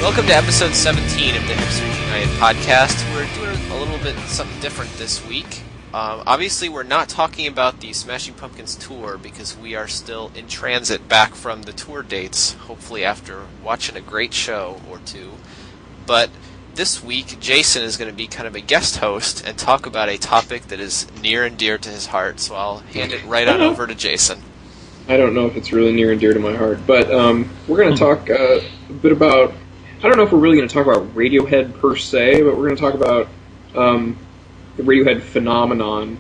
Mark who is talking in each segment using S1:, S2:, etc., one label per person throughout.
S1: Welcome to episode 17 of the Hipsters United podcast. We're doing a little bit something different this week. Obviously, we're not talking about the Smashing Pumpkins tour because we are still in transit back from the tour dates, hopefully after watching a great show or two. But this week, Jason is going to be kind of a guest host and talk about a topic that is near and dear to his heart, so I'll hand it right on over to Jason.
S2: I don't know if it's really near and dear to my heart, but we're going to talk a bit about... I don't know if we're really going to talk about Radiohead per se, but we're going to talk about the Radiohead phenomenon.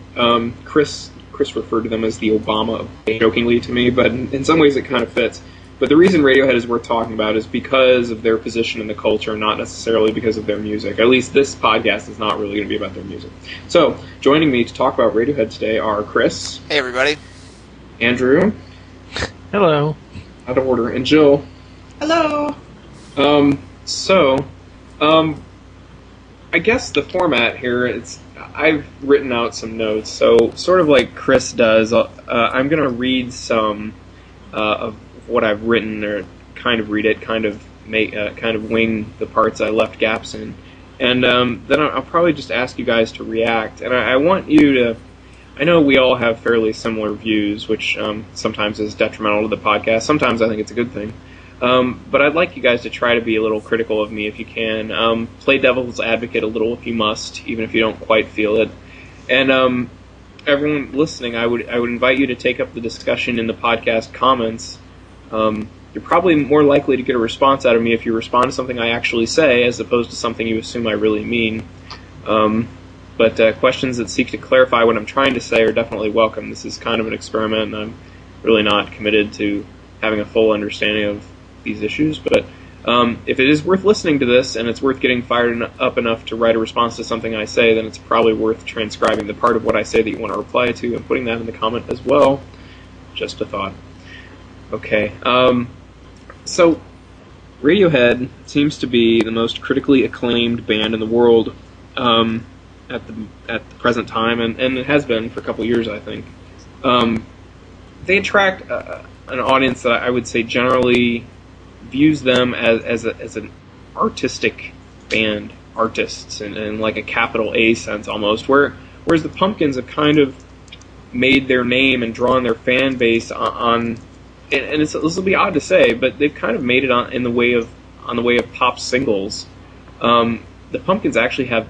S2: Chris referred to them as the Obama of jokingly to me, but in some ways it kind of fits. But the reason Radiohead is worth talking about is because of their position in the culture, not necessarily because of their music. At least this podcast is not really going to be about their music. So, joining me to talk about Radiohead today are Chris.
S1: Hey, everybody.
S2: Andrew.
S3: Hello.
S2: Out of order. And Jill.
S4: Hello.
S2: I guess the format here, I've written out some notes, so sort of like Chris does, I'm going to read some of what I've written, or kind of read it, kind of wing the parts I left gaps in, and then I'll probably just ask you guys to react, and I want you to, I know we all have fairly similar views, which sometimes is detrimental to the podcast, sometimes I think it's a good thing. But I'd like you guys to try to be a little critical of me if you can. Play devil's advocate a little if you must, even if you don't quite feel it. And everyone listening, I would invite you to take up the discussion in the podcast comments. You're probably more likely to get a response out of me if you respond to something I actually say, as opposed to something you assume I really mean. But questions that seek to clarify what I'm trying to say are definitely welcome. This is kind of an experiment, and I'm really not committed to having a full understanding of these issues, but if it is worth listening to this and it's worth getting fired up enough to write a response to something I say, then it's probably worth transcribing the part of what I say that you want to reply to and putting that in the comment as well. Just a thought. Okay, so Radiohead seems to be the most critically acclaimed band in the world at the present time, and it has been for a couple years, I think. They attract an audience that I would say generally views them as an artistic band, artists, in like a capital A sense almost, whereas the Pumpkins have kind of made their name and drawn their fan base on this will be odd to say, but they've kind of made it on the way of pop singles. The Pumpkins actually have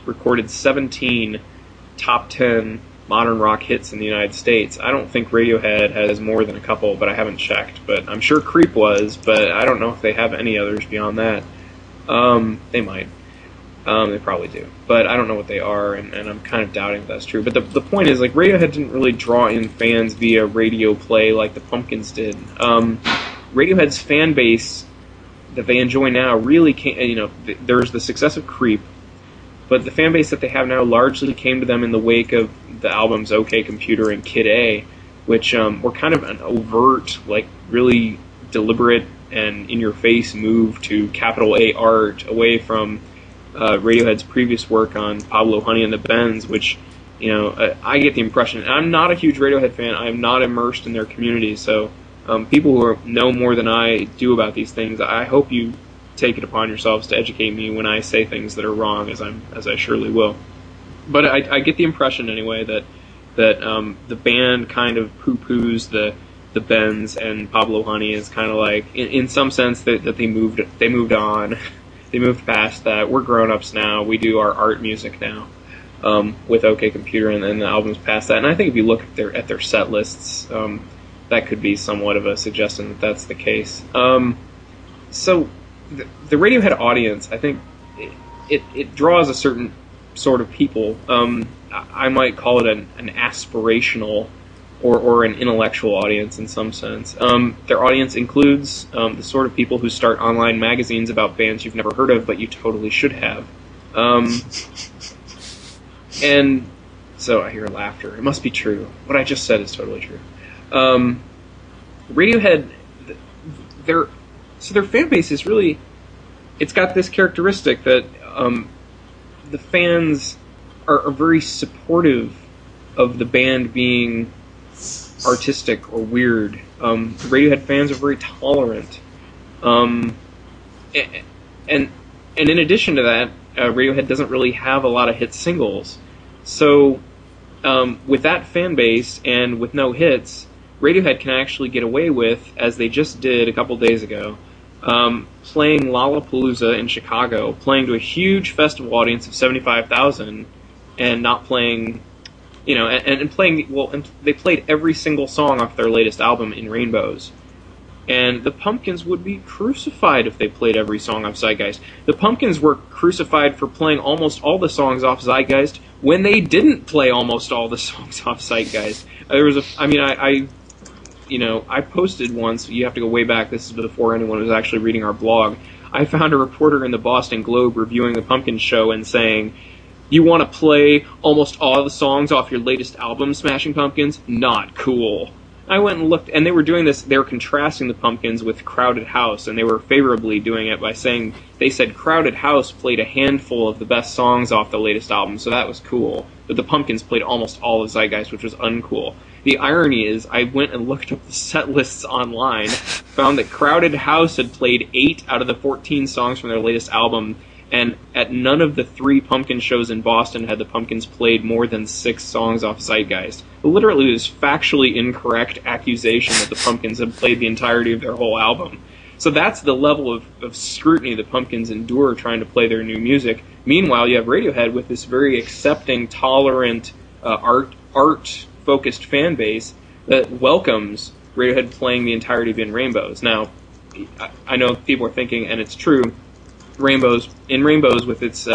S2: recorded 17 top 10 modern rock hits in the United States. I don't think Radiohead has more than a couple, but I haven't checked. But I'm sure Creep was, but I don't know if they have any others beyond that. They might. They probably do. But I don't know what they are, and I'm kind of doubting if that's true. But the point is, like, Radiohead didn't really draw in fans via radio play like the Pumpkins did. Radiohead's fan base that they enjoy now really came, there's the success of Creep, but the fan base that they have now largely came to them in the wake of the albums OK Computer and Kid A, which were kind of an overt, like really deliberate and in-your-face move to capital A art away from Radiohead's previous work on Pablo Honey and the Bends, which, I get the impression, and I'm not a huge Radiohead fan, I'm not immersed in their community, so people who know more than I do about these things, I hope you take it upon yourselves to educate me when I say things that are wrong, as I surely will. But I get the impression anyway that the band kind of poo-poos the Bends and Pablo Honey is kind of like in some sense that they moved on, they moved past that. We're grown-ups now. We do our art music now with OK Computer and the albums past that. And I think if you look at their set lists, that could be somewhat of a suggestion that that's the case. So the Radiohead audience, I think it draws a certain sort of people. I might call it an aspirational or an intellectual audience in some sense. Their audience includes the sort of people who start online magazines about bands you've never heard of, but you totally should have. And so I hear laughter. It must be true. What I just said is totally true. Radiohead, their fan base is really, it's got this characteristic that the fans are very supportive of the band being artistic or weird. Radiohead fans are very tolerant. and in addition to that, Radiohead doesn't really have a lot of hit singles. So with that fan base and with no hits, Radiohead can actually get away with, as they just did a couple days ago, playing Lollapalooza in Chicago, playing to a huge festival audience of 75,000, and not playing, and playing, and they played every single song off their latest album, In Rainbows. And the Pumpkins would be crucified if they played every song off Zeitgeist. The Pumpkins were crucified for playing almost all the songs off Zeitgeist when they didn't play almost all the songs off Zeitgeist. I posted once, you have to go way back, this is before anyone was actually reading our blog. I found a reporter in the Boston Globe reviewing the Pumpkins show and saying, "You want to play almost all the songs off your latest album, Smashing Pumpkins? Not cool." I went and looked, and they were doing this, they were contrasting the Pumpkins with Crowded House, and they were favorably doing it by saying, they said Crowded House played a handful of the best songs off the latest album, so that was cool. But the Pumpkins played almost all of Zeitgeist, which was uncool. The irony is, I went and looked up the set lists online, found that Crowded House had played 8 out of the 14 songs from their latest album, and at none of the 3 Pumpkin shows in Boston had the Pumpkins played more than 6 songs off Zeitgeist. Literally, this factually incorrect accusation that the Pumpkins had played the entirety of their whole album. So that's the level of scrutiny the Pumpkins endure trying to play their new music. Meanwhile, you have Radiohead with this very accepting, tolerant, art-focused fan base that welcomes Radiohead playing the entirety of In Rainbows. Now, I know people are thinking, and it's true, In Rainbows with its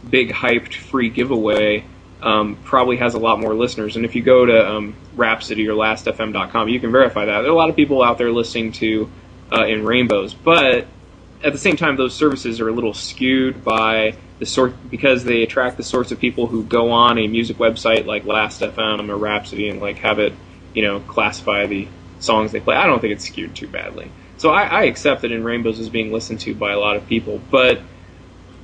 S2: big hyped free giveaway probably has a lot more listeners. And if you go to Rhapsody or Last.fm.com, you can verify that. There are a lot of people out there listening to In Rainbows, but at the same time, those services are a little skewed by the sort, because they attract the sorts of people who go on a music website like Last.fm or Rhapsody and have it, classify the songs they play. I don't think it's skewed too badly. So I accept that In Rainbows is being listened to by a lot of people, but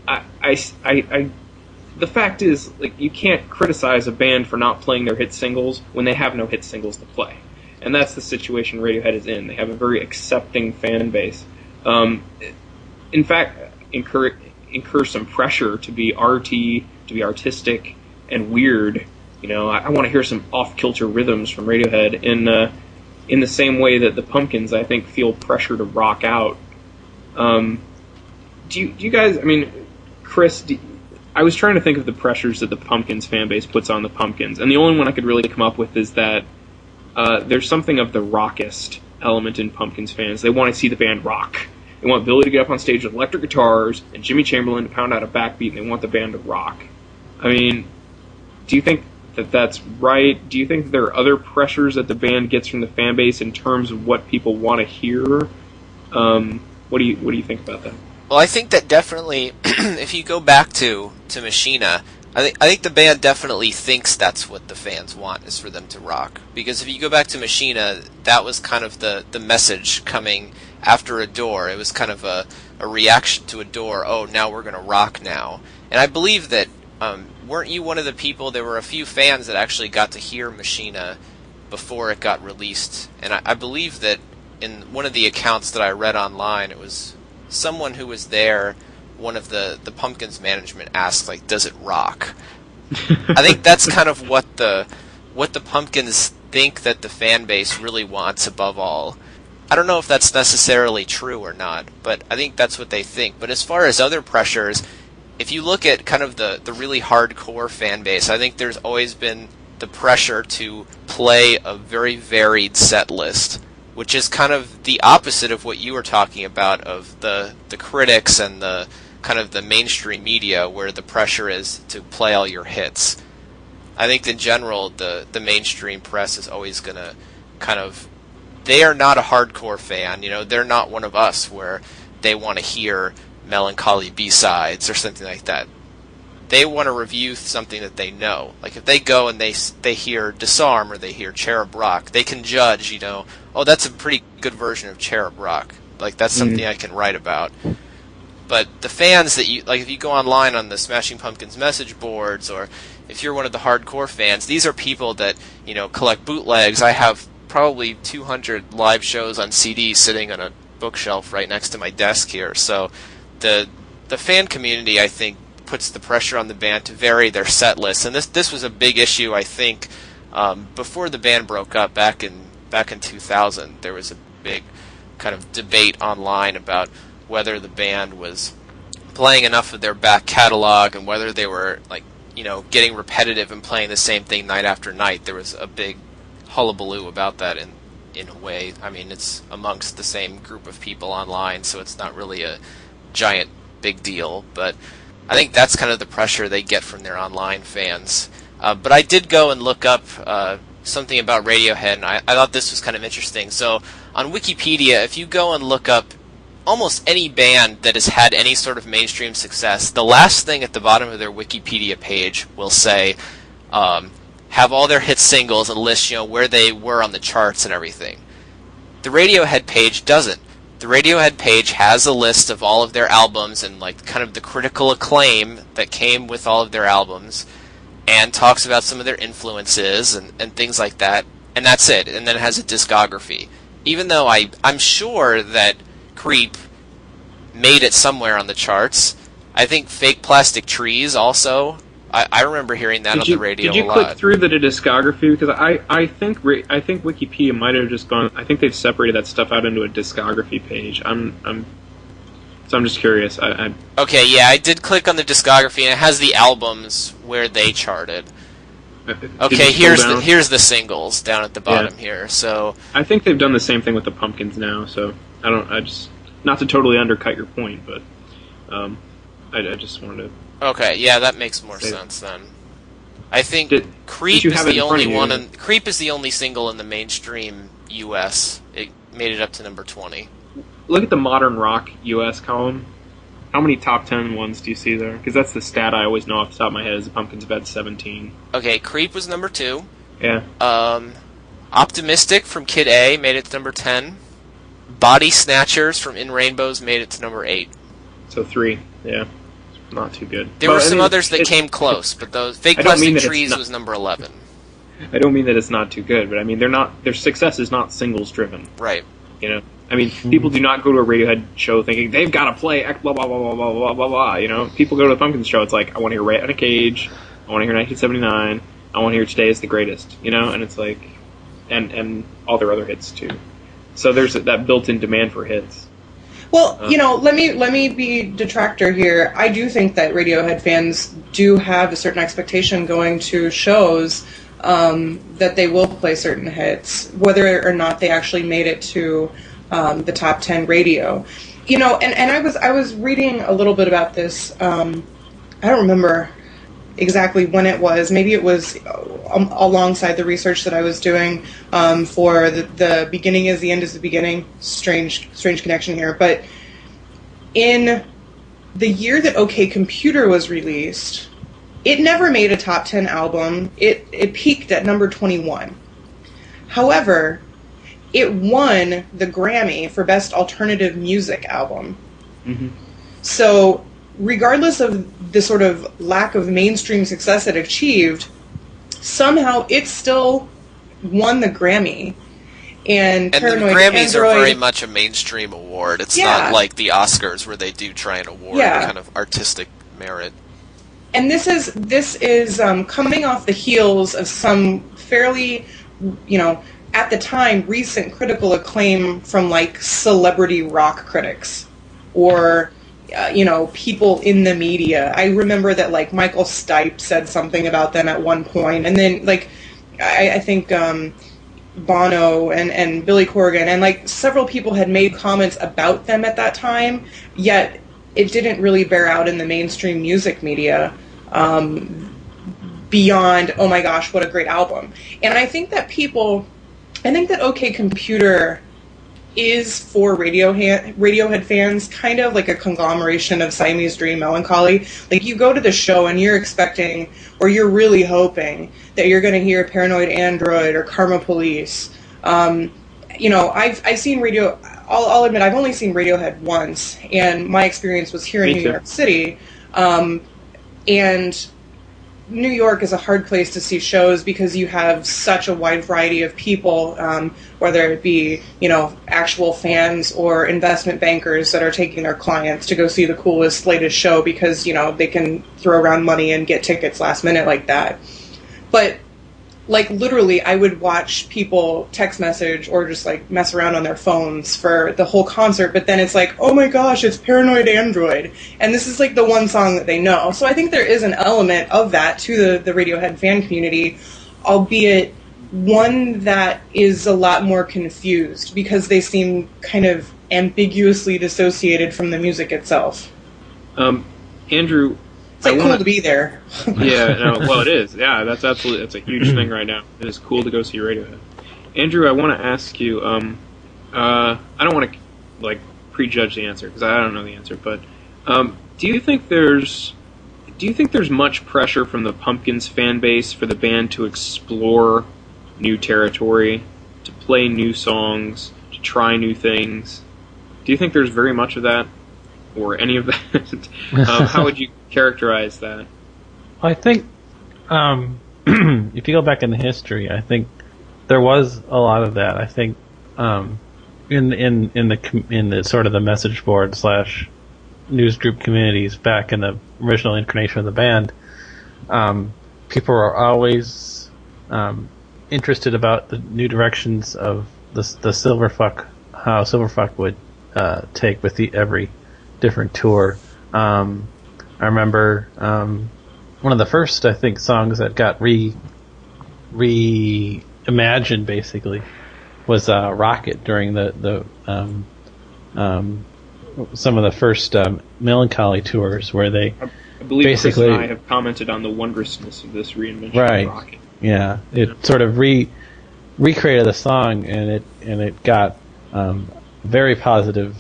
S2: the fact is, you can't criticize a band for not playing their hit singles when they have no hit singles to play. And that's the situation Radiohead is in. They have a very accepting fan base. In fact, incur some pressure to be arty, to be artistic and weird. I want to hear some off-kilter rhythms from Radiohead in the same way that the Pumpkins, I think, feel pressure to rock out. Do you guys, Chris, I was trying to think of the pressures that the Pumpkins fan base puts on the Pumpkins, and the only one I could really come up with is that there's something of the rockist element in Pumpkins fans. They want to see the band rock. They want Billy to get up on stage with electric guitars and Jimmy Chamberlain to pound out a backbeat, and they want the band to rock. Do you think that that's right? Do you think that there are other pressures that the band gets from the fan base in terms of what people want to hear? What do you think about that?
S1: Well, I think that definitely, if you go back to Machina, I think the band definitely thinks that's what the fans want, is for them to rock. Because if you go back to Machina, that was kind of the message coming after Adore. It was kind of a reaction to Adore. Oh, now we're going to rock now. And I believe that, weren't you one of the people, there were a few fans that actually got to hear Machina before it got released. And I believe that in one of the accounts that I read online, it was someone who was there, one of the Pumpkins management asked, does it rock? I think that's kind of what the Pumpkins think that the fan base really wants above all. I don't know if that's necessarily true or not, but I think that's what they think. But as far as other pressures, if you look at kind of the really hardcore fan base, I think there's always been the pressure to play a very varied set list, which is kind of the opposite of what you were talking about, of the critics and the kind of the mainstream media, where the pressure is to play all your hits. I think in general, the mainstream press is always going to kind of, they are not a hardcore fan, they're not one of us where they want to hear melancholy B-sides or something like that. They want to review something that they know. If they go and they hear Disarm or they hear Cherub Rock, they can judge, oh, that's a pretty good version of Cherub Rock. That's something I can write about. But the fans that you, if you go online on the Smashing Pumpkins message boards, or if you're one of the hardcore fans, these are people that, collect bootlegs. I have probably 200 live shows on CD sitting on a bookshelf right next to my desk here. So the the fan community, I think, puts the pressure on the band to vary their set list, and this was a big issue, I think, before the band broke up back in 2000. There was a big kind of debate online about whether the band was playing enough of their back catalog and whether they were getting repetitive and playing the same thing night after night. There was a big hullabaloo about that in a way. I mean, it's amongst the same group of people online, so it's not really a giant big deal, but I think that's kind of the pressure they get from their online fans. But I did go and look up something about Radiohead, and I thought this was kind of interesting. So on Wikipedia, if you go and look up almost any band that has had any sort of mainstream success, the last thing at the bottom of their Wikipedia page will say, have all their hit singles and list, where they were on the charts and everything. The Radiohead page doesn't. The Radiohead page has a list of all of their albums and kind of the critical acclaim that came with all of their albums, and talks about some of their influences and things like that, and that's it. And then it has a discography. Even though I'm sure that Creep made it somewhere on the charts. I think Fake Plastic Trees also. I remember hearing that on the radio a lot.
S2: Did you click through the discography? Because I think Wikipedia might have just gone. I think they've separated that stuff out into a discography page. So I'm just curious.
S1: Okay, yeah, I did click on the discography, and it has the albums where they charted. Okay, here's the singles down at the bottom here. So
S2: I think they've done the same thing with the Pumpkins now. So I just not to totally undercut your point, but I just wanted to.
S1: Okay, yeah, that makes more sense then. I think Creep is the only one. Creep is the only single in the mainstream U.S. It made it up to number 20.
S2: Look at the modern rock U.S. column. How many top 10 ones do you see there? Because that's the stat I always know off the top of my head is the Pumpkins have had 17.
S1: Okay, Creep was number 2.
S2: Yeah.
S1: Optimistic from Kid A made it to number 10. Body Snatchers from In Rainbows made it to number 8.
S2: So 3, yeah. Not too good.
S1: There were some others that came close, but those Fake Plastic Trees was number 11.
S2: I don't mean that it's not too good, but I mean their success is not singles driven.
S1: Right.
S2: I mean, people do not go to a Radiohead show thinking they've got to play blah blah blah blah blah blah blah blah. People go to the Pumpkins show. It's like I want to hear Rat in a Cage. I want to hear 1979. I want to hear Today Is the Greatest. And it's like, and all their other hits too. So there's that built-in demand for hits.
S3: Well, let me be detractor here. I do think that Radiohead fans do have a certain expectation going to shows that they will play certain hits, whether or not they actually made it to the top 10 radio. And I was reading a little bit about this. I don't remember exactly when it was. Maybe it was alongside the research that I was doing for the beginning is the end is the beginning. Strange connection here. But in the year that OK Computer was released, it never made a top 10 album. It peaked at number 21. However, it won the Grammy for Best Alternative Music Album. Mm-hmm. So regardless of the sort of lack of mainstream success it achieved, somehow it still won the Grammy. And
S1: the Grammys are very much a mainstream award. It's not like the Oscars where they do try and award kind of artistic merit.
S3: And this is coming off the heels of some fairly, at the time, recent critical acclaim from celebrity rock critics or people in the media. I remember that Michael Stipe said something about them at one point, and then I think Bono and Billy Corgan and several people had made comments about them at that time, yet it didn't really bear out in the mainstream music media beyond, oh my gosh, what a great album. And I think that OK Computer is for Radiohead fans kind of like a conglomeration of Siamese Dream Melancholy. You go to the show and you're expecting, or you're really hoping, that you're going to hear Paranoid Android or Karma Police. I've seen I'll admit I've only seen Radiohead once, and my experience was here in New York City. And New York is a hard place to see shows because you have such a wide variety of people, whether it be, actual fans or investment bankers that are taking their clients to go see the coolest, latest show because, they can throw around money and get tickets last minute like that. But, literally, I would watch people text message or just, mess around on their phones for the whole concert, but then it's oh my gosh, it's Paranoid Android. And this is, the one song that they know. So I think there is an element of that to the Radiohead fan community, albeit one that is a lot more confused because they seem kind of ambiguously dissociated from the music itself.
S2: Andrew...
S3: It's cool to be there.
S2: Yeah, no, well, it is. Yeah, that's a huge thing right now. It is cool to go see Radiohead. Andrew, I want to ask you. I don't want to prejudge the answer because I don't know the answer. But do you think there's much pressure from the Pumpkins fan base for the band to explore new territory, to play new songs, to try new things? Do you think there's very much of that, or any of that? How would you characterize that?
S4: I think if you go back in the history, I think there was a lot of that. I think in the sort of the message board / news group communities back in the original incarnation of the band, people are always interested about the new directions of the Silverfuck, how Silverfuck would take with every different tour. I remember one of the first, I think, songs that got reimagined basically was "Rocket" during the some of the first Melancholy tours, where they
S2: I believe
S4: basically
S2: Chris and I have commented on the wondrousness of this reinvention
S4: right.
S2: of Rocket.
S4: Yeah, it sort of recreated the song, and it got very positive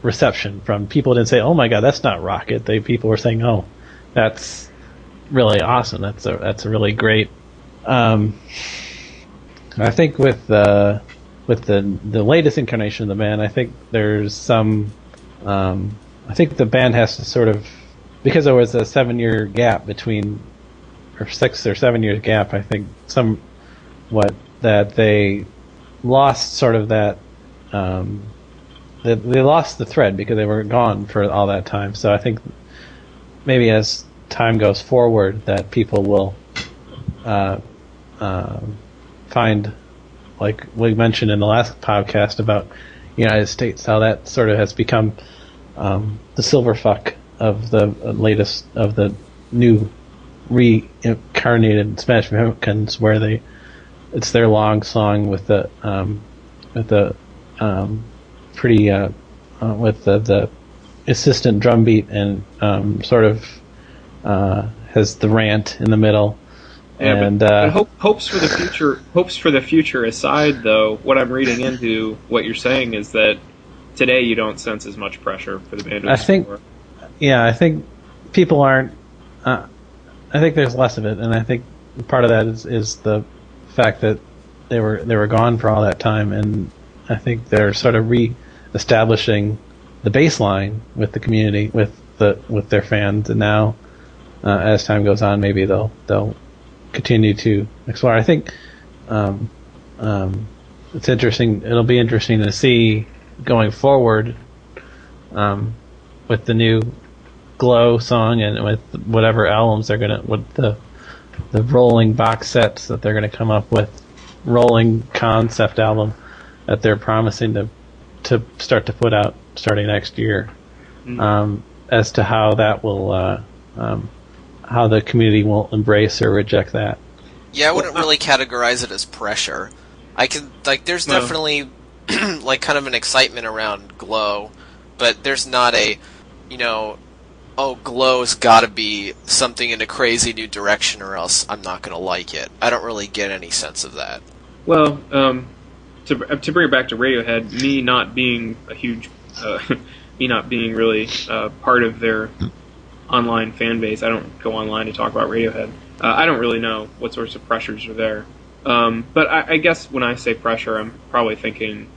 S4: reception from people. Didn't say, "Oh my God, that's not Rocket." People were saying, "Oh, that's really awesome. That's a really great." I think with the latest incarnation of the band, I think there's some. I think the band has to sort of, because there was a 7-year gap between, or 6 or 7 years gap. I think somewhat that they lost sort of that. They lost the thread because they were gone for all that time. So I think maybe as time goes forward, that people will find, like we mentioned in the last podcast about the United States, how that sort of has become the Silverfuck of the latest, of the new reincarnated Smashing Pumpkins, where it's their long song with the pretty with the assistant drum beat and sort of has the rant in the middle.
S2: Yeah,
S4: and
S2: but hopes for the future. Hopes for the future aside, though, what I'm reading into what you're saying is that today you don't sense as much pressure for the band to explore.
S4: I think people aren't. I think there's less of it, and I think part of that is the fact that they were gone for all that time, and I think they're sort of re-establishing the baseline with the community, with their fans, and now as time goes on, maybe they'll continue to explore. I think it's interesting. It'll be interesting to see going forward with the new G.L.O.W song and with whatever albums they're gonna, with the rolling box sets that they're gonna come up with, rolling concept album that they're promising to start to put out starting next year. As to how that will how the community will embrace or reject that.
S1: Yeah, I wouldn't really categorize it as pressure. I can, there's definitely kind of an excitement around G.L.O.W, but there's not a, oh, G.L.O.W's got to be something in a crazy new direction or else I'm not going to like it. I don't really get any sense of that.
S2: Well, to bring it back to Radiohead, me not being a huge, me not being really part of their online fan base, I don't go online to talk about Radiohead. I don't really know what sorts of pressures are there. But I guess when I say pressure, I'm probably thinking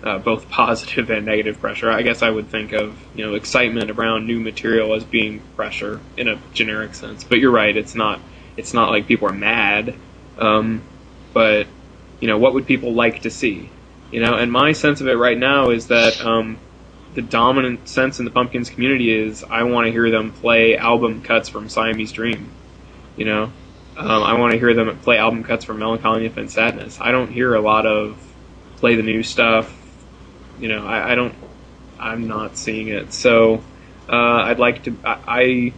S2: both positive and negative pressure. I guess I would think of excitement around new material as being pressure in a generic sense. But you're right; it's not like people are mad. But what would people like to see? And my sense of it right now is that the dominant sense in the Pumpkins community is I want to hear them play album cuts from Siamese Dream. I want to hear them play album cuts from Melancholy and Infinite Sadness. I don't hear a lot of play the new stuff. I'm not seeing it. So I'd like to. I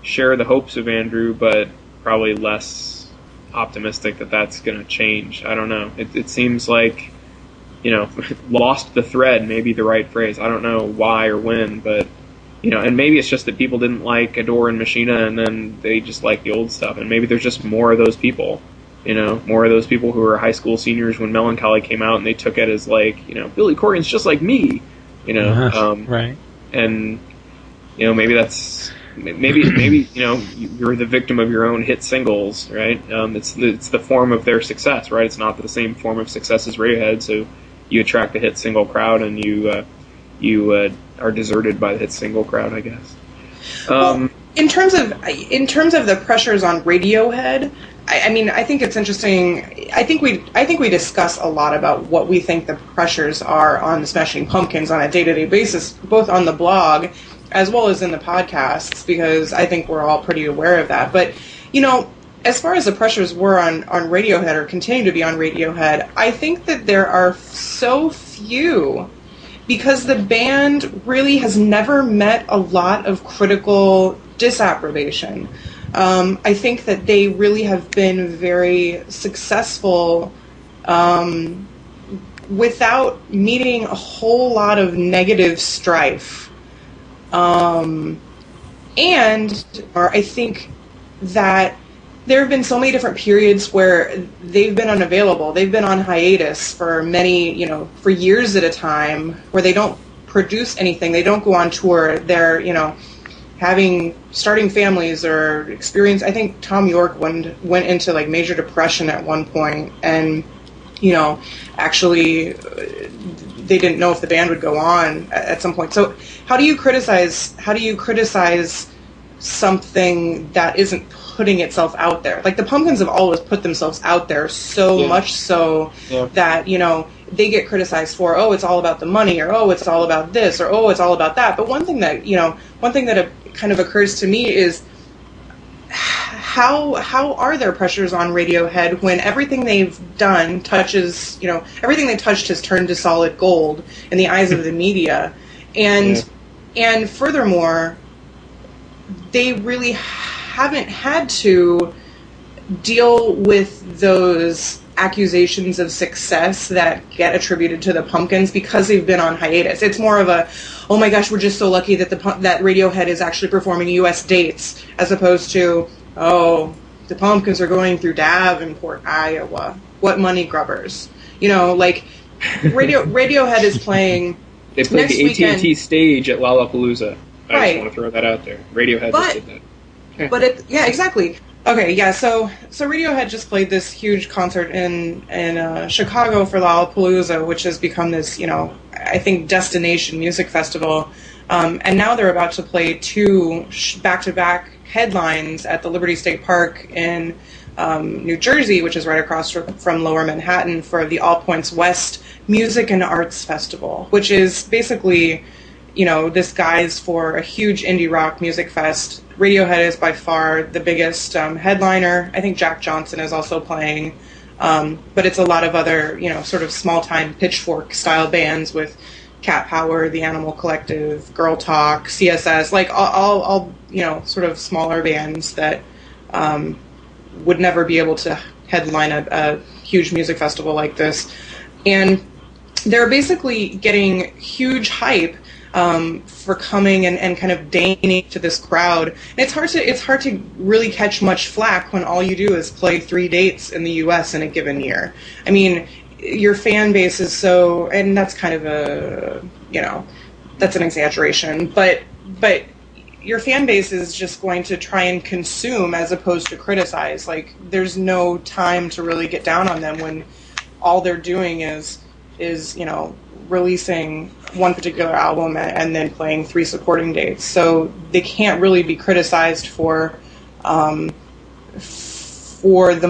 S2: share the hopes of Andrew, but probably less optimistic that that's going to change. I don't know. It seems like lost the thread. Maybe the right phrase. I don't know why or when, but and maybe it's just that people didn't like Adore and Machina, and then they just like the old stuff. And maybe there's just more of those people. More of those people who were high school seniors when Melancholy came out, and they took it as like, Billy Corgan's just like me,
S4: right.
S2: And maybe that's maybe you're the victim of your own hit singles, right? It's the form of their success, right? It's not the same form of success as Radiohead, so you attract the hit single crowd, and you are deserted by the hit single crowd, I guess.
S3: Well, in terms of the pressures on Radiohead, I think it's interesting. I think we discuss a lot about what we think the pressures are on the Smashing Pumpkins on a day-to-day basis, both on the blog as well as in the podcasts, because I think we're all pretty aware of that. But as far as the pressures were on Radiohead, or continue to be on Radiohead, I think that there are so few, because the band really has never met a lot of critical disapprobation. I think that they really have been very successful without meeting a whole lot of negative strife. I think that there have been so many different periods where they've been unavailable. They've been on hiatus for for years at a time, where they don't produce anything. They don't go on tour. They're, starting families or experience. I think Thom Yorke went into like major depression at one point, and actually they didn't know if the band would go on at some point. So how do you criticize something that isn't putting itself out there? Like, the Pumpkins have always put themselves out there so much so that they get criticized for, it's all about the money, or it's all about this, or it's all about that. But one thing that kind of occurs to me is, how are there pressures on Radiohead when everything they've done touches, everything they touched has turned to solid gold in the eyes of the media, and furthermore, they really haven't had to deal with those accusations of success that get attributed to the Pumpkins because they've been on hiatus. It's more of a, oh my gosh, we're just so lucky that that Radiohead is actually performing U.S. dates, as opposed to, the Pumpkins are going through Davenport, Iowa. What money grubbers? Radiohead is playing.
S2: They played
S3: next
S2: the AT&T
S3: weekend.
S2: Stage at Lollapalooza. I
S3: Right.
S2: just want to throw that out there. Radiohead just did that.
S3: But exactly. Okay, yeah. So Radiohead just played this huge concert in Chicago for Lollapalooza, which has become this, I think, destination music festival. And now they're about to play two back-to-back headlines at the Liberty State Park in New Jersey, which is right across from Lower Manhattan, for the All Points West Music and Arts Festival, which is basically, this guise for a huge indie rock music fest. Radiohead is by far the biggest headliner. I think Jack Johnson is also playing, but it's a lot of other, sort of small-time Pitchfork-style bands with Cat Power, The Animal Collective, Girl Talk, CSS, like all sort of smaller bands that would never be able to headline a huge music festival like this. And they're basically getting huge hype for coming and kind of deigning to this crowd. And it's hard to really catch much flack when all you do is play 3 dates in the U.S. in a given year. I mean, your fan base is so, and that's kind of that's an exaggeration, but your fan base is just going to try and consume as opposed to criticize. Like, there's no time to really get down on them when all they're doing is releasing one particular album and then playing 3 supporting dates. So they can't really be criticized for the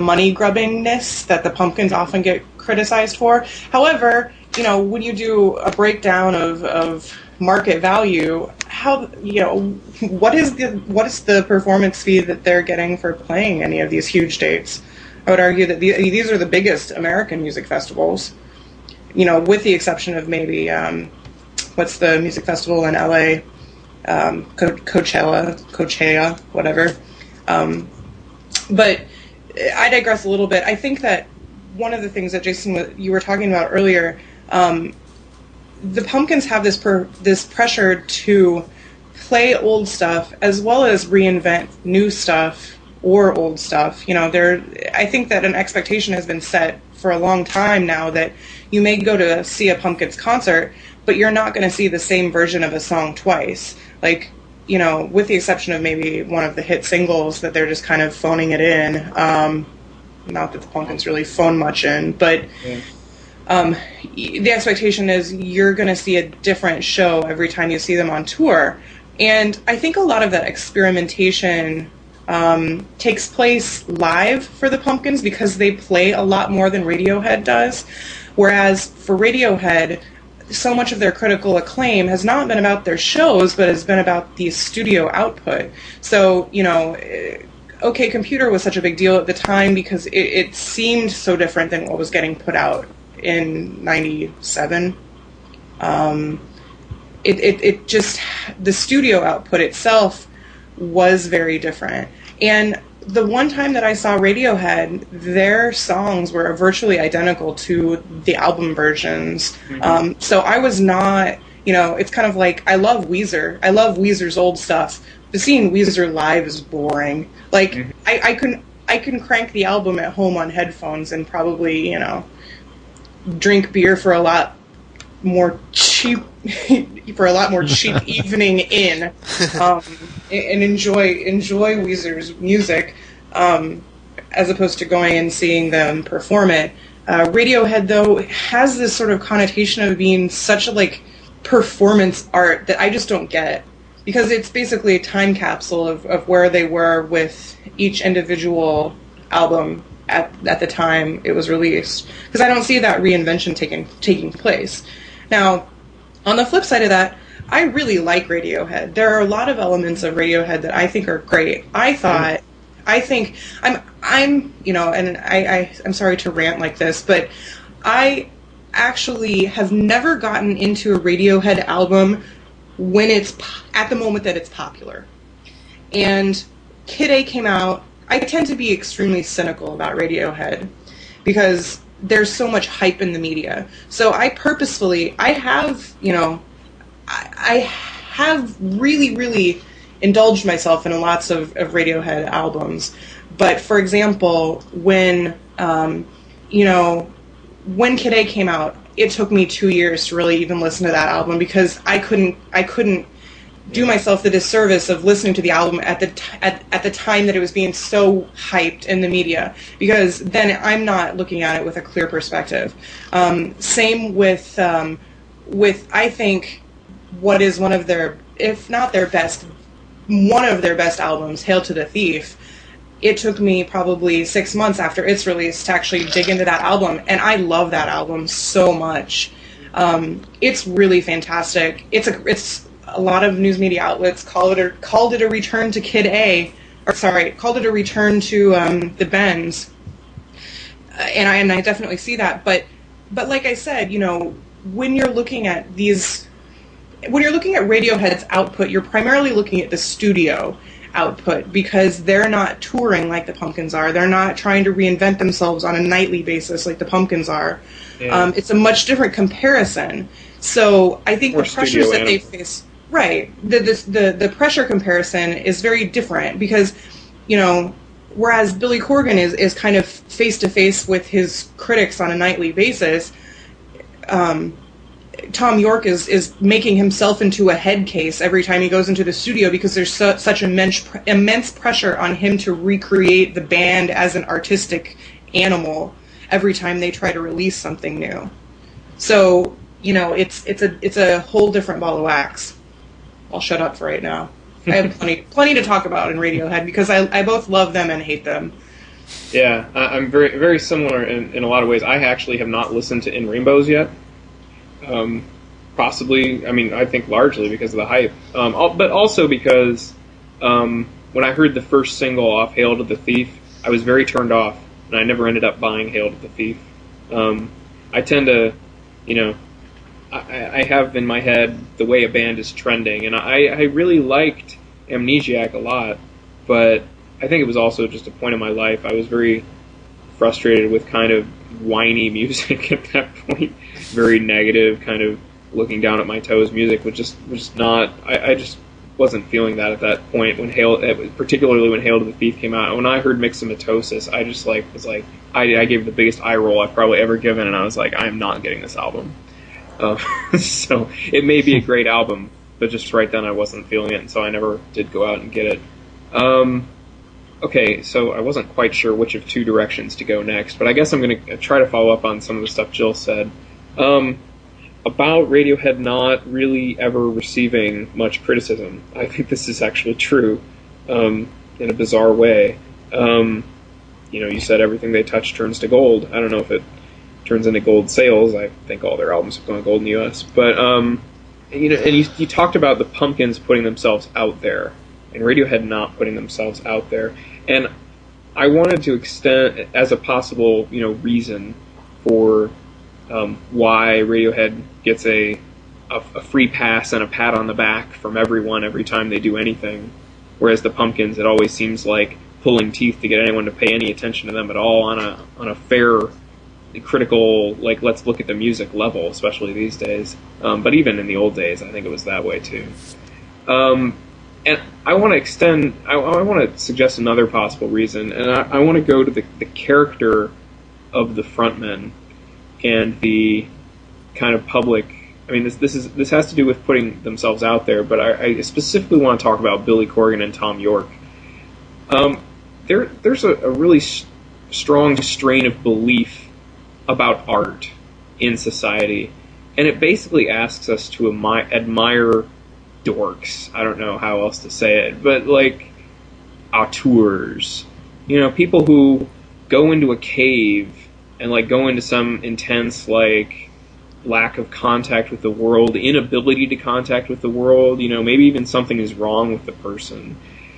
S3: money grubbingness that the Pumpkins often get criticized for. However, when you do a breakdown of market value, what is the performance fee that they're getting for playing any of these huge dates? I would argue that these are the biggest American music festivals, with the exception of maybe what's the music festival in LA, Coachella, whatever. But I digress a little bit. I think that one of the things that Jason, you were talking about earlier, the Pumpkins have this pressure to play old stuff as well as reinvent new stuff or old stuff. I think that an expectation has been set for a long time now that you may go to see a Pumpkins concert, but you're not going to see the same version of a song twice. Like, with the exception of maybe one of the hit singles that they're just kind of phoning it in. Not that the Pumpkins really phone much in, but the expectation is you're going to see a different show every time you see them on tour. And I think a lot of that experimentation takes place live for the Pumpkins because they play a lot more than Radiohead does. Whereas for Radiohead, so much of their critical acclaim has not been about their shows, but has been about the studio output. So, OK Computer was such a big deal at the time because it seemed so different than what was getting put out in 97. It just, the studio output itself was very different. And the one time that I saw Radiohead, their songs were virtually identical to the album versions. Mm-hmm. So I was not, it's kind of like, I love Weezer. I love Weezer's old stuff. But seeing Weezer live is boring. Like, mm-hmm. I can crank the album at home on headphones and probably, drink beer for a lot more cheap evening in, and enjoy Weezer's music, as opposed to going and seeing them perform it. Radiohead, though, has this sort of connotation of being such a performance art that I just don't get, because it's basically a time capsule of where they were with each individual album at the time it was released, because I don't see that reinvention taking place. Now, on the flip side of that, I really like Radiohead. There are a lot of elements of Radiohead that I think are great. I'm sorry to rant like this, but I actually have never gotten into a Radiohead album when it's at the moment that it's popular. And Kid A came out. I tend to be extremely cynical about Radiohead because there's so much hype in the media. So I have really, really indulged myself in lots of Radiohead albums. But for example, when Kid A came out, it took me 2 years to really even listen to that album because I couldn't do myself the disservice of listening to the album at the time that it was being so hyped in the media, because then I'm not looking at it with a clear perspective. Same with I think what is one of their, if not their best, one of their best albums, Hail to the Thief. It took me probably 6 months after its release to actually dig into that album, and I love that album so much. It's really fantastic. It's a lot of news media outlets called it a return to Kid A, called it a return to the Bends, and I definitely see that. But like I said, when you're looking at Radiohead's output, you're primarily looking at the studio output because they're not touring like the Pumpkins are. They're not trying to reinvent themselves on a nightly basis like the Pumpkins are. Yeah. It's a much different comparison. So I think the pressures that they face. Right. The pressure comparison is very different because, whereas Billy Corgan is kind of face-to-face with his critics on a nightly basis, Thom Yorke is making himself into a head case every time he goes into the studio because there's such immense pressure on him to recreate the band as an artistic animal every time they try to release something new. So it's a whole different ball of wax. I'll shut up for right now. I have plenty to talk about in Radiohead because I both love them and hate them.
S2: Yeah, I'm very very similar in a lot of ways. I actually have not listened to In Rainbows yet. Possibly, I think largely because of the hype, but also because when I heard the first single off Hail to the Thief, I was very turned off, and I never ended up buying Hail to the Thief. I tend to, I have in my head the way a band is trending, and I really liked Amnesiac a lot, but I think it was also just a point in my life. I was very frustrated with kind of whiny music at that point, very negative, kind of looking down at my toes music, which was not. I just wasn't feeling that at that point particularly when Hail to the Thief came out. When I heard Myxomatosis, I just I gave the biggest eye roll I've probably ever given, and I was like, I am not getting this album. So it may be a great album, but just right then I wasn't feeling it, and so I never did go out and get it. Okay, so I wasn't quite sure which of two directions to go next, but I guess I'm going to try to follow up on some of the stuff Jill said. About Radiohead not really ever receiving much criticism. I think this is actually true, in a bizarre way. You said everything they touch turns to gold. I don't know if it turns into gold sales. I think all their albums have gone gold in the U.S. But, and you talked about the Pumpkins putting themselves out there, and Radiohead not putting themselves out there. And I wanted to extend, as a possible, reason for why Radiohead gets a free pass and a pat on the back from everyone every time they do anything, whereas the Pumpkins, it always seems like pulling teeth to get anyone to pay any attention to them at all on a fair, critical, let's look at the music level, especially these days. But even in the old days, I think it was that way too. And I want to extend. I want to suggest another possible reason, and I want to go to the character of the frontmen and the kind of public. This has to do with putting themselves out there, but I specifically want to talk about Billy Corgan and Thom Yorke. There's a really strong strain of belief about art in society, and it basically asks us to admire dorks. I don't know how else to say it, but auteurs, people who go into a cave and go into some intense lack of contact with the world, inability to contact with the world, maybe even something is wrong with the person,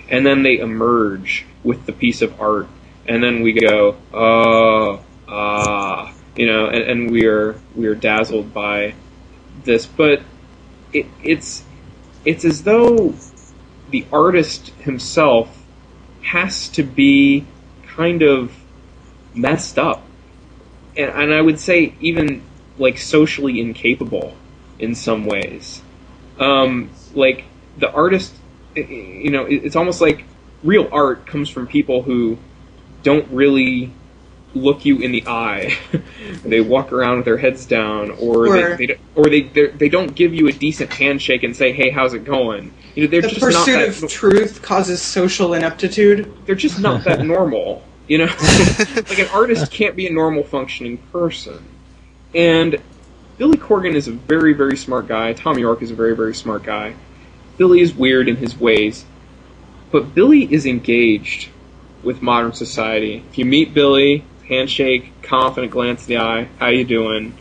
S2: and then they emerge with the piece of art, and then we go, and we are dazzled by this, but it's as though the artist himself has to be kind of messed up. And I would say even, socially incapable in some ways. The artist, it's almost like real art comes from people who don't really look you in the eye. They walk around with their heads down, or they don't give you a decent handshake and say, "Hey, how's it going?" They're
S3: the
S2: just
S3: pursuit
S2: not
S3: of truth causes social ineptitude.
S2: They're just not that normal. An artist can't be a normal functioning person. And Billy Corgan is a very, very smart guy. Thom Yorke is a very, very smart guy. Billy is weird in his ways, but Billy is engaged with modern society. If you meet Billy, handshake, confident glance in the eye, how you doing?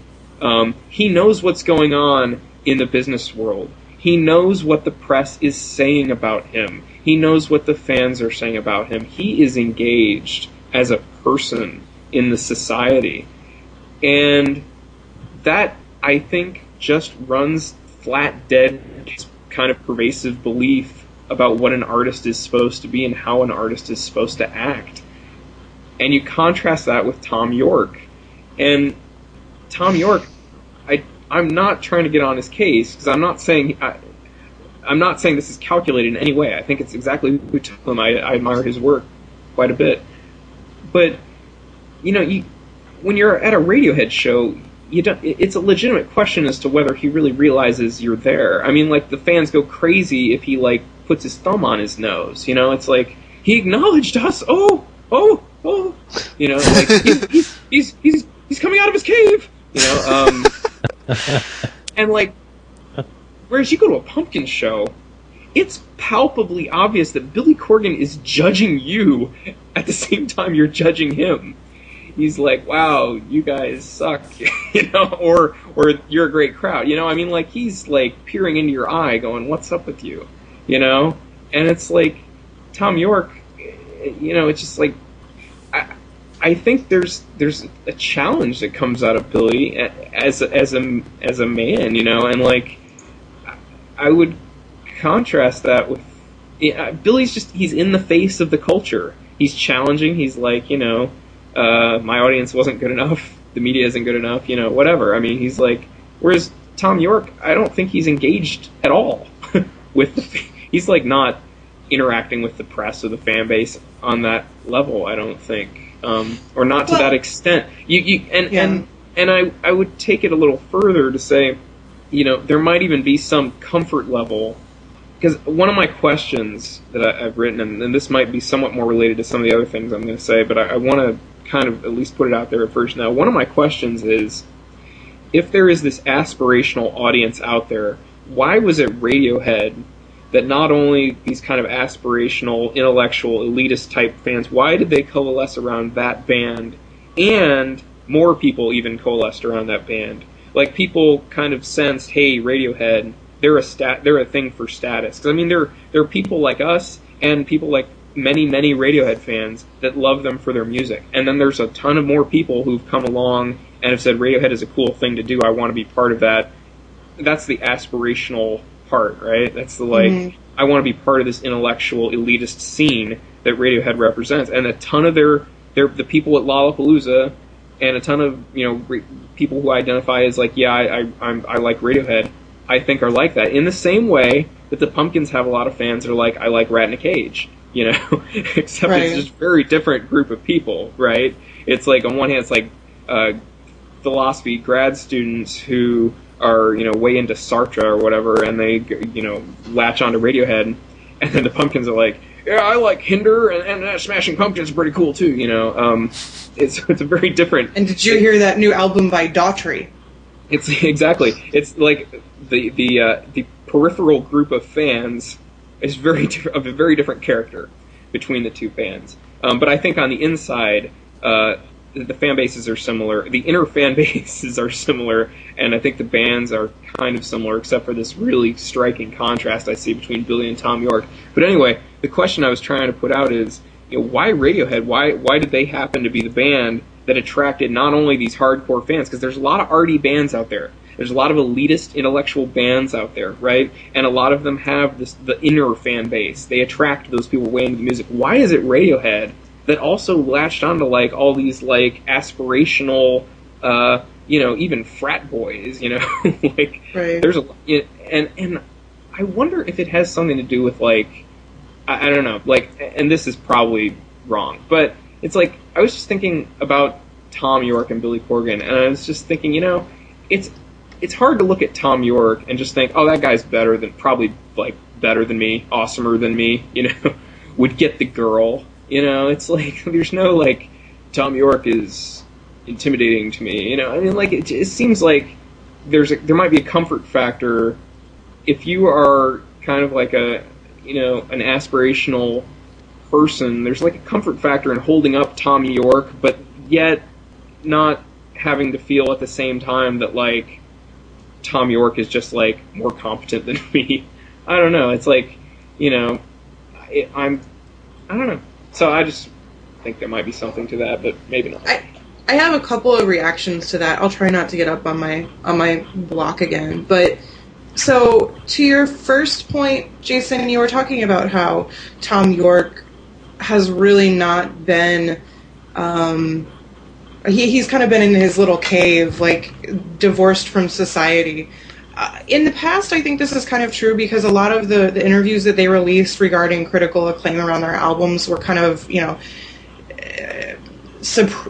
S2: He knows what's going on in the business world. He knows what the press is saying about him. He knows what the fans are saying about him. He is engaged as a person in the society. And that, I think, just runs flat dead kind of pervasive belief about what an artist is supposed to be and how an artist is supposed to act. And you contrast that with Thom Yorke. And Thom Yorke, I'm not trying to get on his case, because I'm not saying this is calculated in any way. I think it's exactly who took him. I admire his work quite a bit. But, when you're at a Radiohead show, it's a legitimate question as to whether he really realizes you're there. The fans go crazy if he, puts his thumb on his nose. It's like, he acknowledged us. Oh. He's coming out of his cave. And, like, whereas you go to a Pumpkin show, it's palpably obvious that Billy Corgan is judging you at the same time you're judging him. He's like, wow, you guys suck, or you're a great crowd, I mean, like, he's, like, peering into your eye going, what's up with you, And it's like, Thom Yorke, it's just like, I think there's a challenge that comes out of Billy as a man, and, like, I would contrast that with, Billy's he's in the face of the culture. He's challenging, he's like, my audience wasn't good enough, the media isn't good enough, whatever. I mean, he's like, whereas Thom Yorke, I don't think he's engaged at all with he's like not interacting with the press or the fan base on that level, I don't think, or not to that extent. And I would take it a little further to say, there might even be some comfort level, because one of my questions that I've written, and this might be somewhat more related to some of the other things I'm going to say, but I want to kind of at least put it out there at first now. One of my questions is, if there is this aspirational audience out there, why was it Radiohead that not only these kind of aspirational, intellectual, elitist type fans, why did they coalesce around that band, and more people even coalesced around that band? Like, people kind of sensed, hey, Radiohead, they're a thing for status. Because, I mean, there are people like us and people like many, many Radiohead fans that love them for their music. And then there's a ton of more people who've come along and have said, Radiohead is a cool thing to do, I want to be part of that. That's the aspirational part, right? That's the, like, I want to be part of this intellectual, elitist scene that Radiohead represents. And a ton of the people at Lollapalooza, and a ton of, people who identify as like, yeah, I like Radiohead, I think are like that. In the same way that the Pumpkins have a lot of fans that are like, I like Rat in a Cage, except It's just a very different group of people, right? It's like, on one hand, it's like philosophy grad students who are, way into Sartre or whatever, and they, latch onto Radiohead, and then the Pumpkins are like, yeah, I like Hinder, and Smashing Pumpkins are pretty cool too, It's a very different.
S3: And did you hear that new album by Daughtry?
S2: It's exactly. It's like the peripheral group of fans is of a very different character between the two bands. But I think on the inside, the fan bases are similar. The inner fan bases are similar, and I think the bands are kind of similar, except for this really striking contrast I see between Billy and Thom Yorke. But anyway, the question I was trying to put out is, why Radiohead? Why did they happen to be the band that attracted not only these hardcore fans, because there's a lot of arty bands out there. There's a lot of elitist intellectual bands out there, right? And a lot of them have the inner fan base. They attract those people way into the music. Why is it Radiohead that also latched onto like all these like aspirational, even frat boys, like
S3: right.
S2: There's and I wonder if it has something to do with like, I don't know, like, and this is probably wrong, but it's like, I was just thinking about Thom Yorke and Billy Corgan, and I was just thinking, it's hard to look at Thom Yorke and just think, oh, that guy's better than me, awesomer than me, would get the girl, it's like, there's no, like, Thom Yorke is intimidating to me, I mean, like, it seems like there might be a comfort factor if you are kind of like an aspirational person. There's like a comfort factor in holding up Thom Yorke, but yet not having to feel at the same time that like Thom Yorke is just like more competent than me. I don't know. It's like, I don't know. So I just think there might be something to that, but maybe not.
S3: I have a couple of reactions to that. I'll try not to get up on my block again, but so to your first point, Jason, you were talking about how Thom Yorke has really not been, he's kind of been in his little cave, like, divorced from society. In the past, I think this is kind of true because a lot of the interviews that they released regarding critical acclaim around their albums were kind of,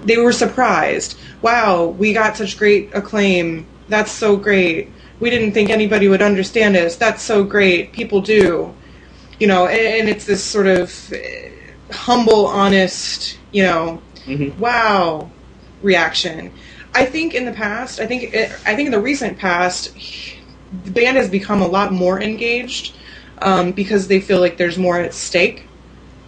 S3: they were surprised. Wow, we got such great acclaim. That's so great. We didn't think anybody would understand us. That's so great. People do. And it's this sort of humble, honest, wow reaction. I think in the past, I think in the recent past, the band has become a lot more engaged because they feel like there's more at stake.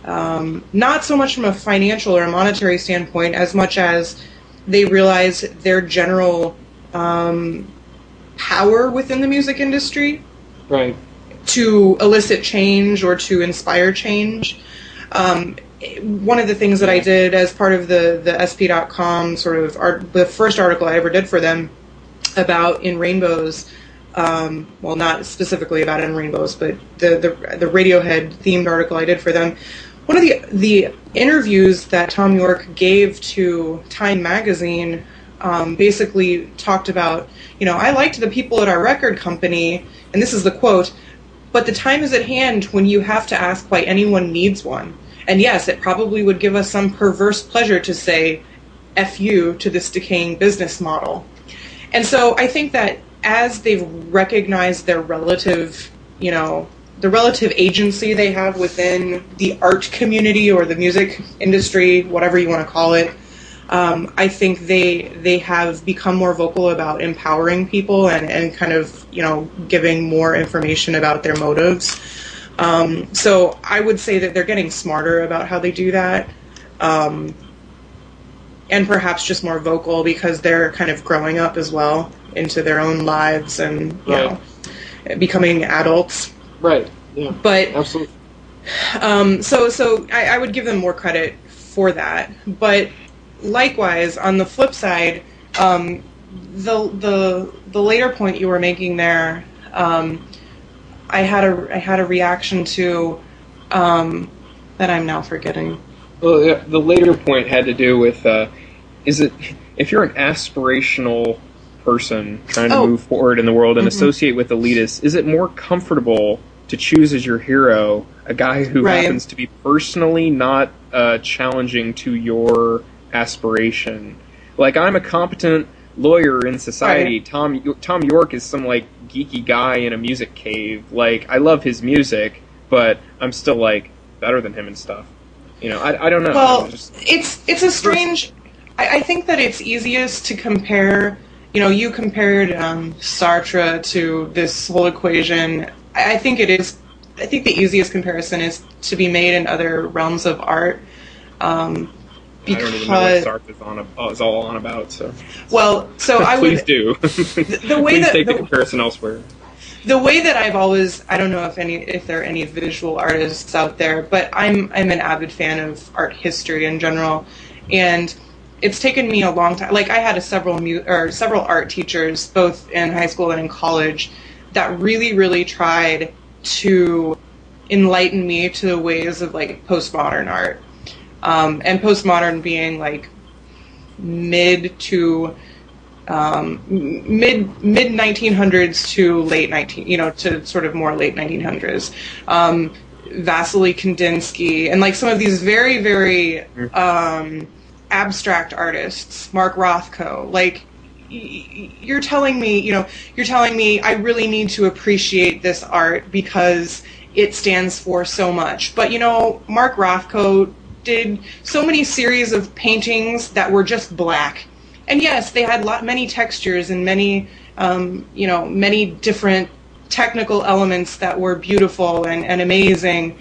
S3: Not so much from a financial or a monetary standpoint, as much as they realize their general power within the music industry,
S2: right,
S3: to elicit change or to inspire change. One of the things that I did as part of the SP.com sort of the first article I ever did for them about In Rainbows, well, not specifically about In Rainbows, but the Radiohead themed article I did for them. One of the interviews that Thom Yorke gave to Time magazine basically talked about, I liked the people at our record company, and this is the quote, "But the time is at hand when you have to ask why anyone needs one. And yes, it probably would give us some perverse pleasure to say, F you to this decaying business model." And so I think that as they've recognized their relative, the relative agency they have within the art community or the music industry, whatever you want to call it, I think they have become more vocal about empowering people and kind of, giving more information about their motives. So I would say that they're getting smarter about how they do that, and perhaps just more vocal because they're kind of growing up as well into their own lives and, becoming adults.
S2: Right, yeah. But, absolutely.
S3: So I would give them more credit for that. But likewise, on the flip side, the later point you were making there, I had a reaction to that I'm now forgetting.
S2: Well, the later point had to do with if you're an aspirational person trying to move forward in the world and associate with elitists, is it more comfortable to choose as your hero a guy who happens to be personally not challenging to your aspiration? Like, I'm a competent lawyer in society. Right. Thom Yorke is some like geeky guy in a music cave. Like, I love his music, but I'm still like better than him and stuff. I don't know.
S3: Well, it's a strange. I think that it's easiest to compare. You compared Sartre to this whole equation. I think it is. I think the easiest comparison is to be made in other realms of art. Because, I don't even know
S2: what Sartre is all on about. So,
S3: well, so I would
S2: please do. The way please take the comparison elsewhere.
S3: The way that I've always, I don't know if there are any visual artists out there, but I'm an avid fan of art history in general, and it's taken me a long time. Like, I had several art teachers, both in high school and in college, that really, really tried to enlighten me to the ways of like postmodern art. And postmodern being like mid 1900s to late to sort of more late 1900s. Vasily Kandinsky and like some of these very, very abstract artists, Mark Rothko. Like, you're telling me I really need to appreciate this art because it stands for so much. But Mark Rothko did so many series of paintings that were just black. And yes, they had many textures and many different technical elements that were beautiful and amazing,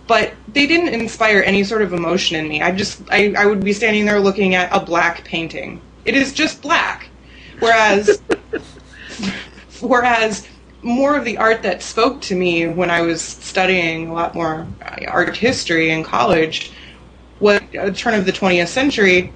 S3: but they didn't inspire any sort of emotion in me. I would be standing there looking at a black painting. It is just black. Whereas more of the art that spoke to me when I was studying a lot more art history in college was turn of the 20th century,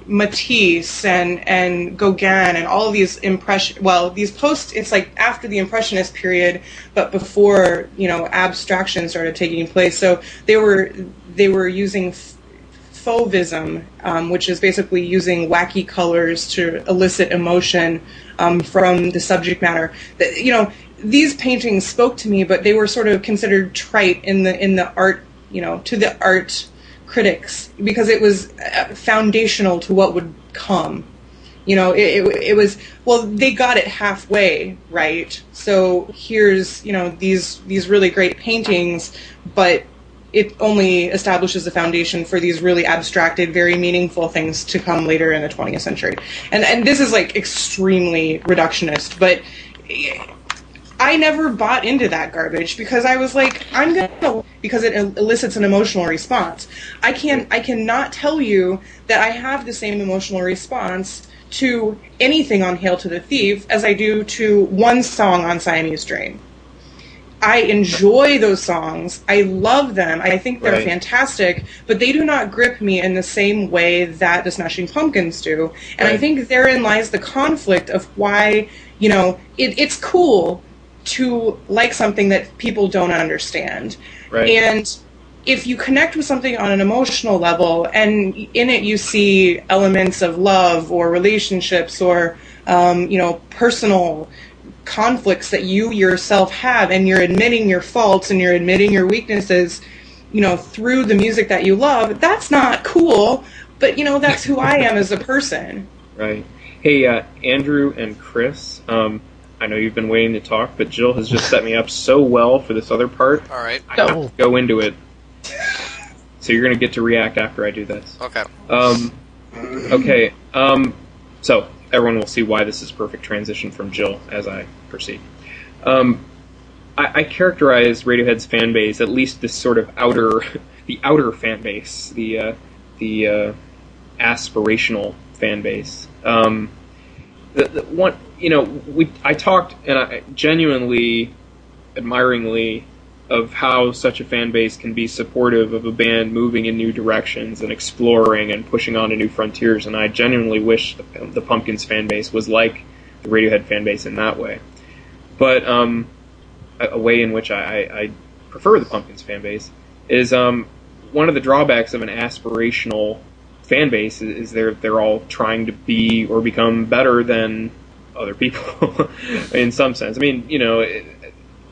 S3: Matisse and Gauguin and all of these these it's like after the Impressionist period, but before, abstraction started taking place. So they were using fauvism, which is basically using wacky colors to elicit emotion from the subject matter. These paintings spoke to me, but they were sort of considered trite in the art, to the art critics, because it was foundational to what would come. It was, well, they got it halfway right. So here's, these really great paintings, but it only establishes the foundation for these really abstracted, very meaningful things to come later in the 20th century. And this is like extremely reductionist, but I never bought into that garbage because I was like, I'm gonna, because it elicits an emotional response. I cannot tell you that I have the same emotional response to anything on Hail to the Thief as I do to one song on Siamese Dream. I enjoy those songs. I love them. I think they're fantastic, but they do not grip me in the same way that the Smashing Pumpkins do. And I think therein lies the conflict of why, you know, it's cool to like something that people don't understand. Right. And if you connect with something on an emotional level, and in it you see elements of love or relationships or, you know, personal conflicts that you yourself have, and you're admitting your faults and you're admitting your weaknesses, you know, through the music that you love, that's not cool, but, you know, that's who I am as a person.
S2: Right. Hey, Andrew and Chris, I know you've been waiting to talk, but Jill has just set me up so well for this other part.
S1: All right.
S2: I have to go into it. So you're going to get to react after I do this.
S1: Okay.
S2: Okay. So everyone will see why this is a perfect transition from Jill as I proceed. I characterize Radiohead's fan base, at least this sort of the outer fan base, the aspirational fan base. The one, you know, I talked, and I genuinely, admiringly, of how such a fan base can be supportive of a band moving in new directions and exploring and pushing on to new frontiers, and I genuinely wish the Pumpkins fan base was like the Radiohead fan base in that way. But a way in which I prefer the Pumpkins fan base is one of the drawbacks of an aspirational fan base is they're all trying to be or become better than other people in some sense. I mean, you know,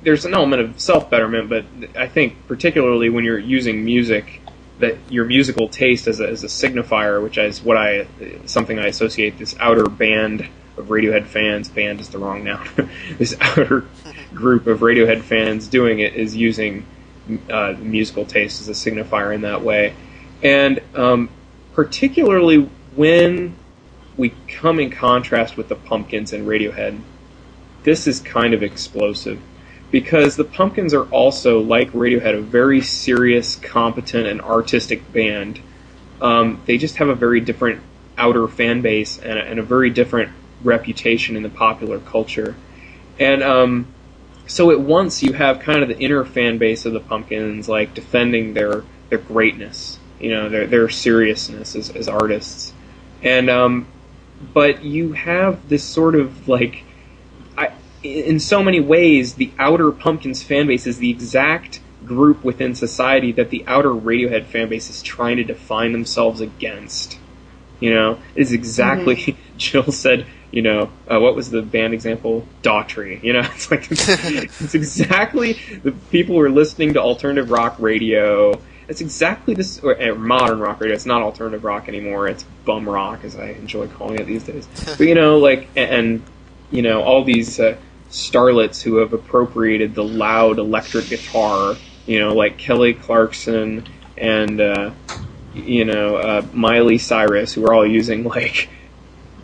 S2: there's an element of self-betterment, but I think particularly when you're using music, that your musical taste as a signifier, which is something I associate this outer band of Radiohead fans, band is the wrong noun, this outer group of Radiohead fans doing it is using musical taste as a signifier in that way. And particularly when we come in contrast with the Pumpkins and Radiohead, this is kind of explosive. Because the Pumpkins are also, like Radiohead, a very serious, competent, and artistic band. They just have a very different outer fan base and a very different reputation in the popular culture. And so at once you have kind of the inner fan base of the Pumpkins, like defending their greatness, you know, their seriousness as artists. And but you have this sort of like, in so many ways, the outer Pumpkins fan base is the exact group within society that the outer Radiohead fan base is trying to define themselves against. You know, it's exactly, Jill said, you know, what was the band example? Daughtry. You know, it's like, it's exactly the people who are listening to alternative rock radio. It's exactly this, or modern rock radio. It's not alternative rock anymore. It's bum rock, as I enjoy calling it these days. But, you know, like, and you know, all these starlets who have appropriated the loud electric guitar, you know, like Kelly Clarkson and, you know, Miley Cyrus, who are all using, like,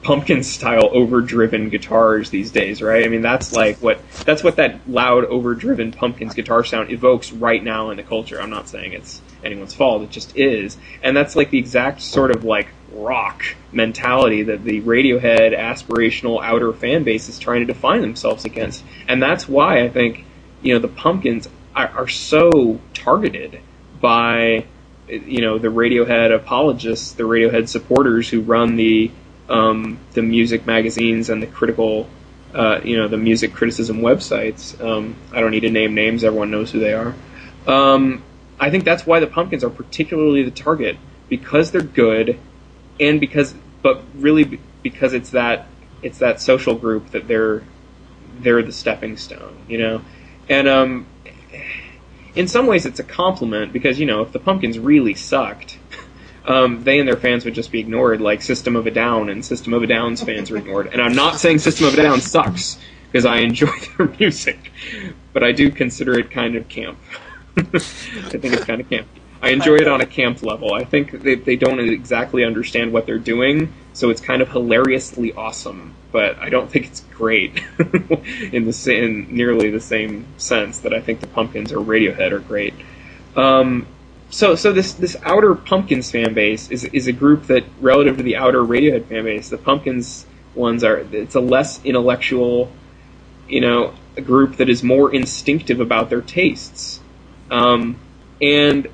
S2: Pumpkin-style overdriven guitars these days, right? I mean, that's what that loud, overdriven Pumpkins guitar sound evokes right now in the culture. I'm not saying it's anyone's fault, it just is. And that's, like, the exact sort of, like, rock mentality that the Radiohead aspirational outer fan base is trying to define themselves against. And that's why I think, you know, the Pumpkins are so targeted by, you know, the Radiohead apologists, the Radiohead supporters who run the music magazines and the critical, you know, the music criticism websites. I don't need to name names, everyone knows who they are. I think that's why the Pumpkins are particularly the target, because they're good, and because it's that social group that they're the stepping stone, you know. And in some ways it's a compliment, because, you know, if the Pumpkins really sucked, they and their fans would just be ignored, like System of a Down and System of a Down's fans are ignored. And I'm not saying System of a Down sucks, because I enjoy their music, but I do consider it kind of camp. I think it's kind of campy. I enjoy it on a camp level. I think they don't exactly understand what they're doing, so it's kind of hilariously awesome. But I don't think it's great in nearly the same sense that I think the Pumpkins or Radiohead are great. So this outer Pumpkins fan base is a group that, relative to the outer Radiohead fan base, the Pumpkins ones it's a less intellectual, a group that is more instinctive about their tastes, and
S3: Did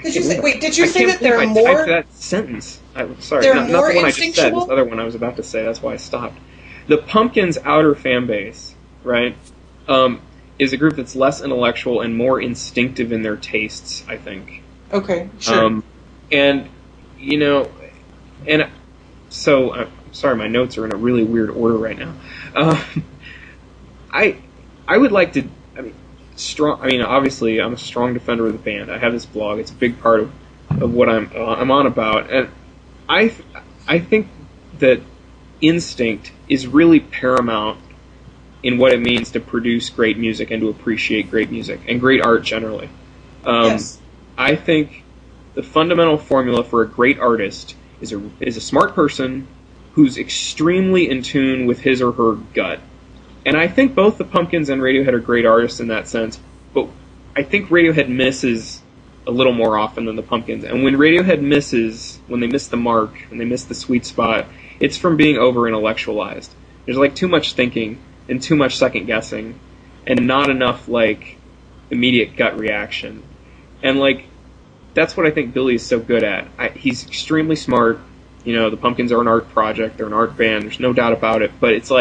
S3: you say that they're more?
S2: Typed that sentence. I'm sorry,
S3: they're
S2: not
S3: more
S2: the one I just said.
S3: instinctual?
S2: This other one I was about to say. That's why I stopped. The Pumpkins' outer fan base, right, is a group that's less intellectual and more instinctive in their tastes, I think.
S3: Okay, sure.
S2: And so I'm sorry, my notes are in a really weird order right now. I would like to. Obviously, I'm a strong defender of the band. I have this blog; it's a big part of what I'm on about, and I think that instinct is really paramount in what it means to produce great music and to appreciate great music and great art generally.
S3: Yes.
S2: I think the fundamental formula for a great artist is a smart person who's extremely in tune with his or her gut. And I think both the Pumpkins and Radiohead are great artists in that sense, but I think Radiohead misses a little more often than the Pumpkins. And when Radiohead misses, when they miss the mark, when they miss the sweet spot, it's from being over-intellectualized. There's too much thinking and too much second-guessing and not enough immediate gut reaction. And that's what I think Billy is so good at. He's extremely smart. The Pumpkins are an art project, they're an art band, there's no doubt about it, but it's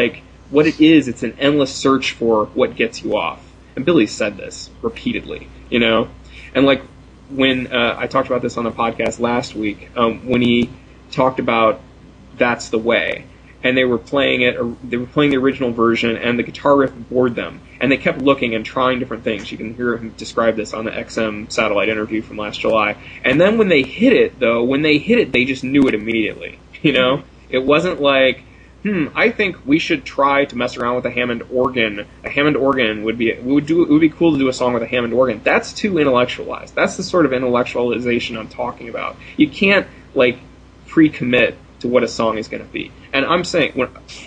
S2: what it is, it's an endless search for what gets you off. And Billy said this repeatedly, And when I talked about this on the podcast last week, when he talked about That's the Way, and they were playing the original version, and the guitar riff bored them, and they kept looking and trying different things. You can hear him describe this on the XM satellite interview from last July. And then when they hit it, they just knew it immediately. It wasn't I think we should try to mess around with a Hammond organ. A Hammond organ would be cool to do a song with a Hammond organ. That's too intellectualized. That's the sort of intellectualization I'm talking about. You can't pre-commit to what a song is going to be. And I'm saying,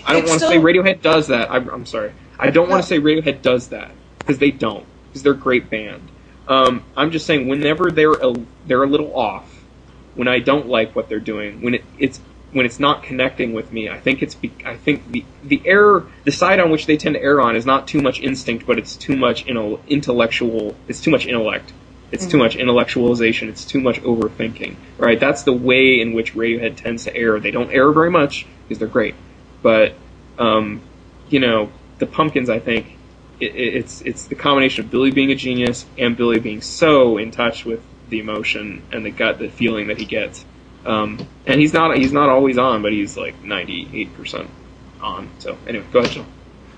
S2: I don't want to say Radiohead does that. I'm sorry. I don't want to say Radiohead does that, because they don't, because they're a great band. I'm just saying, whenever they're a little off, when I don't like what they're doing, when it's not connecting with me, I think the error, the side on which they tend to err on, is not too much instinct, but it's too much intellectual. It's too much intellect. It's too much intellectualization. It's too much overthinking. Right? That's the way in which Radiohead tends to err. They don't err very much because they're great, but the Pumpkins, I think, it's the combination of Billy being a genius and Billy being so in touch with the emotion and the gut, the feeling that he gets. And he's not always on, but he's 98% on. So anyway, go ahead, Jill.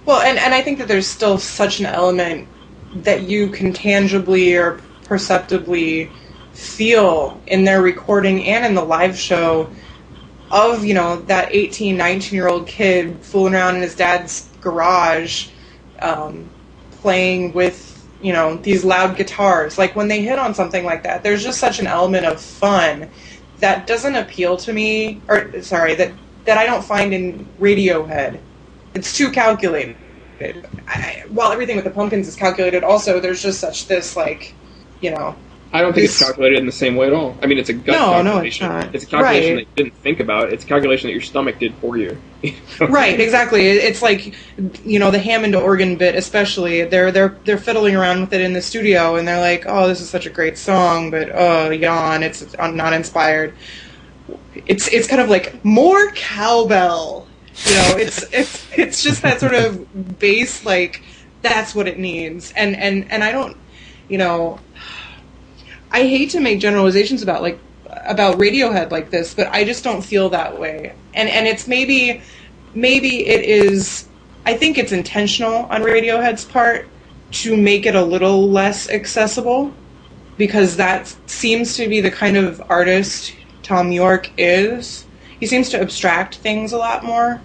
S3: Well, and I think that there's still such an element that you can tangibly or perceptibly feel in their recording and in the live show of, that 18, 19-year-old kid fooling around in his dad's garage, playing with, these loud guitars. When they hit on something like that, there's just such an element of fun that doesn't appeal to me, that I don't find in Radiohead. It's too calculated. While everything with the Pumpkins is calculated, also, there's just such this,
S2: I don't think it's calculated in the same way at all. I mean, it's a gut calculation.
S3: No, it's not.
S2: It's a calculation that you didn't think about. It's a calculation that your stomach did for you.
S3: Right, exactly. It's the Hammond organ bit especially. They're fiddling around with it in the studio, and they're like, "Oh, this is such a great song," but yawn, it's not inspired. It's kind of more cowbell. It's just that sort of bass, that's what it needs. And I don't, I hate to make generalizations about Radiohead like this, but I just don't feel that way. And it's maybe it is, I think it's intentional on Radiohead's part to make it a little less accessible, because that seems to be the kind of artist Thom Yorke is. He seems to abstract things a lot more,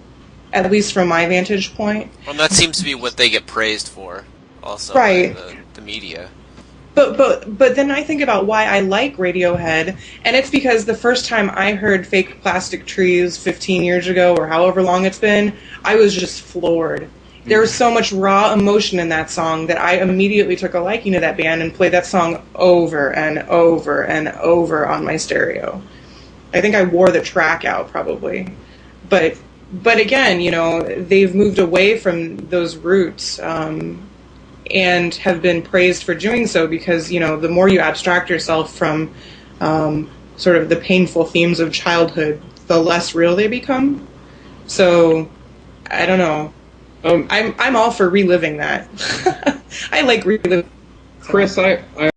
S3: at least from my vantage point.
S1: Well, that seems to be what they get praised for also
S3: Right.
S1: by the media.
S3: But then I think about why I like Radiohead, and it's because the first time I heard Fake Plastic Trees 15 years ago, or however long it's been, I was just floored. There was so much raw emotion in that song that I immediately took a liking to that band and played that song over and over and over on my stereo. I think I wore the track out probably. But again, they've moved away from those roots. And have been praised for doing so because, the more you abstract yourself from sort of the painful themes of childhood, the less real they become. So, I don't know. I'm all for reliving that. I like reliving.
S2: Chris, I